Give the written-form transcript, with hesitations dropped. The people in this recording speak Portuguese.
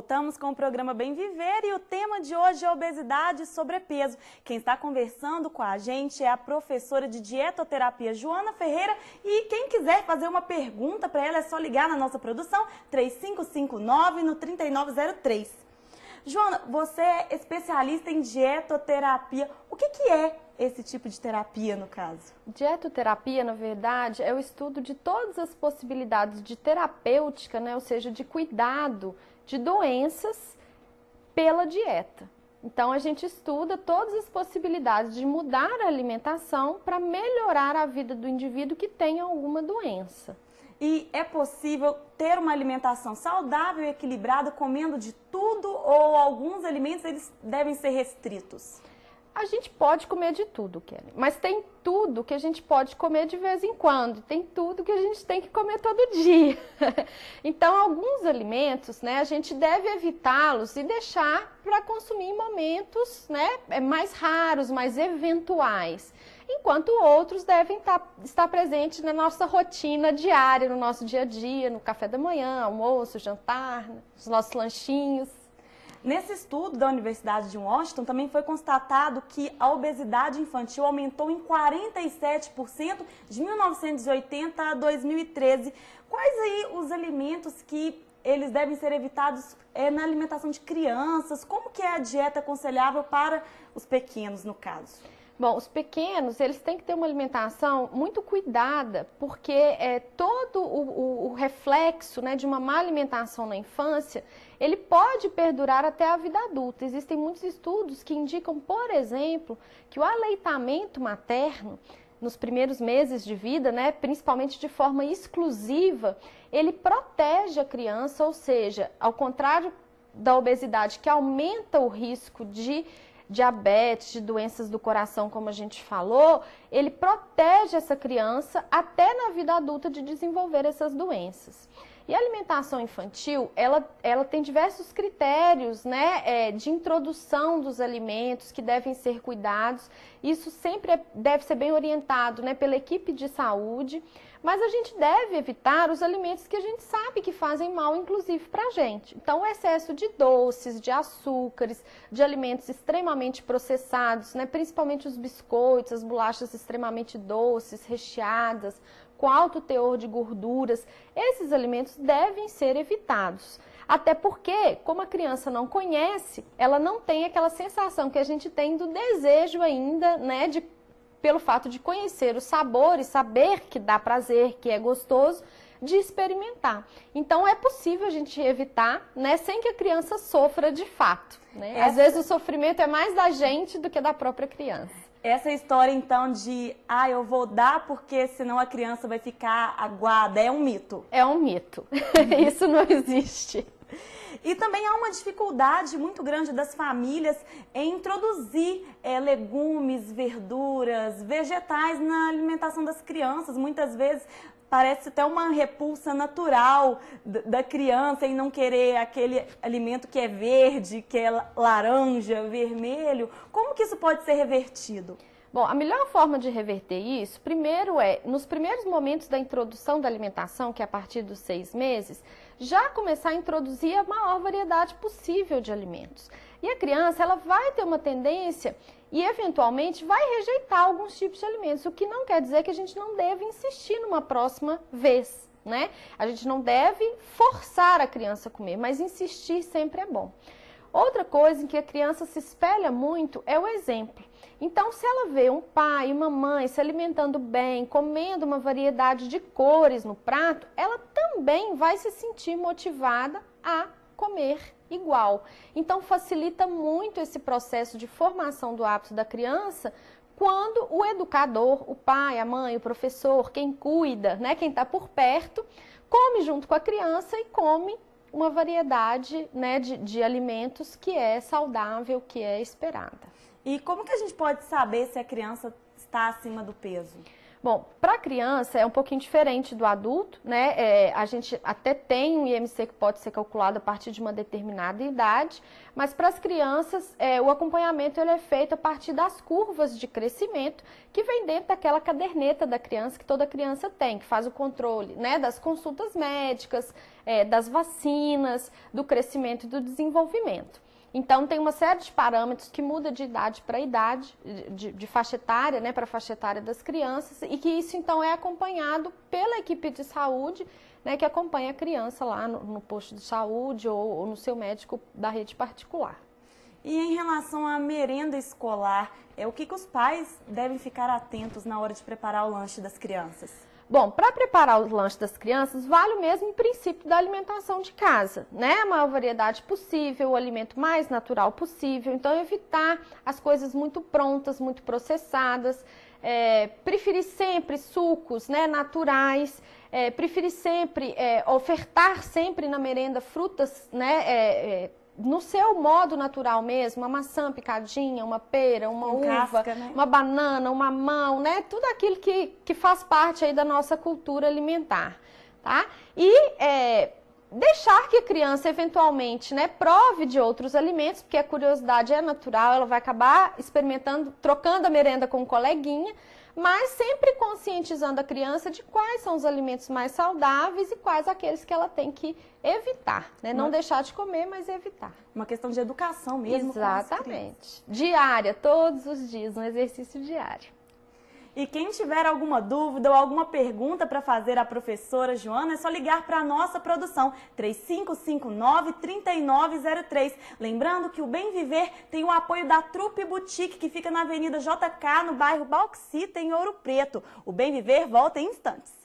Voltamos com o programa Bem Viver e o tema de hoje é obesidade e sobrepeso. Quem está conversando com a gente é a professora de dietoterapia Joana Ferreira e quem quiser fazer uma pergunta para ela é só ligar na nossa produção 3559 no 3903. Joana, você é especialista em dietoterapia. O que é esse tipo de terapia, no caso? Dietoterapia, na verdade, é o estudo de todas as possibilidades de terapêutica, né? Ou seja, de cuidado de doenças pela dieta. Então, a gente estuda todas as possibilidades de mudar a alimentação para melhorar a vida do indivíduo que tem alguma doença. E é possível ter uma alimentação saudável e equilibrada comendo de tudo ou alguns alimentos eles devem ser restritos? A gente pode comer de tudo, Kelly, mas tem tudo que a gente pode comer de vez em quando, tem tudo que a gente tem que comer todo dia. Então, alguns alimentos, né, a gente deve evitá-los e deixar para consumir em momentos, né, mais raros, mais eventuais, enquanto outros devem estar presentes na nossa rotina diária, no nosso dia a dia, no café da manhã, almoço, jantar, nos nossos lanchinhos. Nesse estudo da Universidade de Washington, também foi constatado que a obesidade infantil aumentou em 47% de 1980 a 2013. Quais aí os alimentos que eles devem ser evitados na alimentação de crianças? Como que é a dieta aconselhável para os pequenos, no caso? Bom, os pequenos, eles têm que ter uma alimentação muito cuidada, porque todo o reflexo, né, de uma má alimentação na infância, ele pode perdurar até a vida adulta. Existem muitos estudos que indicam, por exemplo, que o aleitamento materno, nos primeiros meses de vida, né, principalmente de forma exclusiva, ele protege a criança, ou seja, ao contrário da obesidade, que aumenta o risco de diabetes, de doenças do coração, como a gente falou, ele protege essa criança até na vida adulta de desenvolver essas doenças. E a alimentação infantil, ela tem diversos critérios, né, de introdução dos alimentos que devem ser cuidados. Isso sempre deve ser bem orientado, né, pela equipe de saúde, mas a gente deve evitar os alimentos que a gente sabe que fazem mal, inclusive para a gente. Então, o excesso de doces, de açúcares, de alimentos extremamente processados, né, principalmente os biscoitos, as bolachas extremamente doces, recheadas, com alto teor de gorduras, esses alimentos devem ser evitados. Até porque, como a criança não conhece, ela não tem aquela sensação que a gente tem do desejo ainda, né, pelo fato de conhecer o sabor e saber que dá prazer, que é gostoso, de experimentar. Então, é possível a gente evitar, né, sem que a criança sofra de fato, né? Às vezes o sofrimento é mais da gente do que da própria criança. Essa história, então, de eu vou dar porque senão a criança vai ficar aguada, é um mito? É um mito. Isso não existe. E também há uma dificuldade muito grande das famílias em introduzir legumes, verduras, vegetais na alimentação das crianças. Muitas vezes parece até uma repulsa natural da criança em não querer aquele alimento que é verde, que é laranja, vermelho. Como que isso pode ser revertido? Bom, a melhor forma de reverter isso, primeiro nos primeiros momentos da introdução da alimentação, que é a partir dos 6 meses, já começar a introduzir a maior variedade possível de alimentos. E a criança, ela vai ter uma tendência e, eventualmente, vai rejeitar alguns tipos de alimentos, o que não quer dizer que a gente não deve insistir numa próxima vez, né? A gente não deve forçar a criança a comer, mas insistir sempre é bom. Outra coisa em que a criança se espelha muito é o exemplo. Então, se ela vê um pai e uma mãe se alimentando bem, comendo uma variedade de cores no prato, ela também vai se sentir motivada a comer igual. Então, facilita muito esse processo de formação do hábito da criança quando o educador, o pai, a mãe, o professor, quem cuida, né, quem está por perto, come junto com a criança e come uma variedade, né, de alimentos que é saudável, que é esperada. E como que a gente pode saber se a criança está acima do peso? Bom, para a criança é um pouquinho diferente do adulto, né? A gente até tem um IMC que pode ser calculado a partir de uma determinada idade, mas para as crianças o acompanhamento ele é feito a partir das curvas de crescimento que vem dentro daquela caderneta da criança que toda criança tem, que faz o controle, né, das consultas médicas, das vacinas, do crescimento e do desenvolvimento. Então, tem uma série de parâmetros que muda de idade para idade, de faixa etária, né, para a faixa etária das crianças, e que isso, então, é acompanhado pela equipe de saúde, né, que acompanha a criança lá no posto de saúde ou no seu médico da rede particular. E em relação à merenda escolar, o que os pais devem ficar atentos na hora de preparar o lanche das crianças? Bom, para preparar o lanche das crianças, vale o mesmo princípio da alimentação de casa, né? A maior variedade possível, o alimento mais natural possível. Então, evitar as coisas muito prontas, muito processadas. Preferir sempre sucos, né, naturais. Preferir sempre, ofertar sempre na merenda frutas, né, no seu modo natural mesmo, uma maçã picadinha, uma pera, uma uva, casca, né? Uma banana, um mamão, né? Tudo aquilo que faz parte aí da nossa cultura alimentar, tá? E deixar que a criança eventualmente, né, prove de outros alimentos, porque a curiosidade é natural, ela vai acabar experimentando, trocando a merenda com um coleguinha, mas sempre conscientizando a criança de quais são os alimentos mais saudáveis e quais aqueles que ela tem que evitar, né? Não deixar de comer, mas evitar. Uma questão de educação mesmo. Exatamente. Diária, todos os dias, um exercício diário. E quem tiver alguma dúvida ou alguma pergunta para fazer à professora Joana, é só ligar para a nossa produção, 3559-3903. Lembrando que o Bem Viver tem o apoio da Trupe Boutique, que fica na Avenida JK, no bairro Bauxita, em Ouro Preto. O Bem Viver volta em instantes.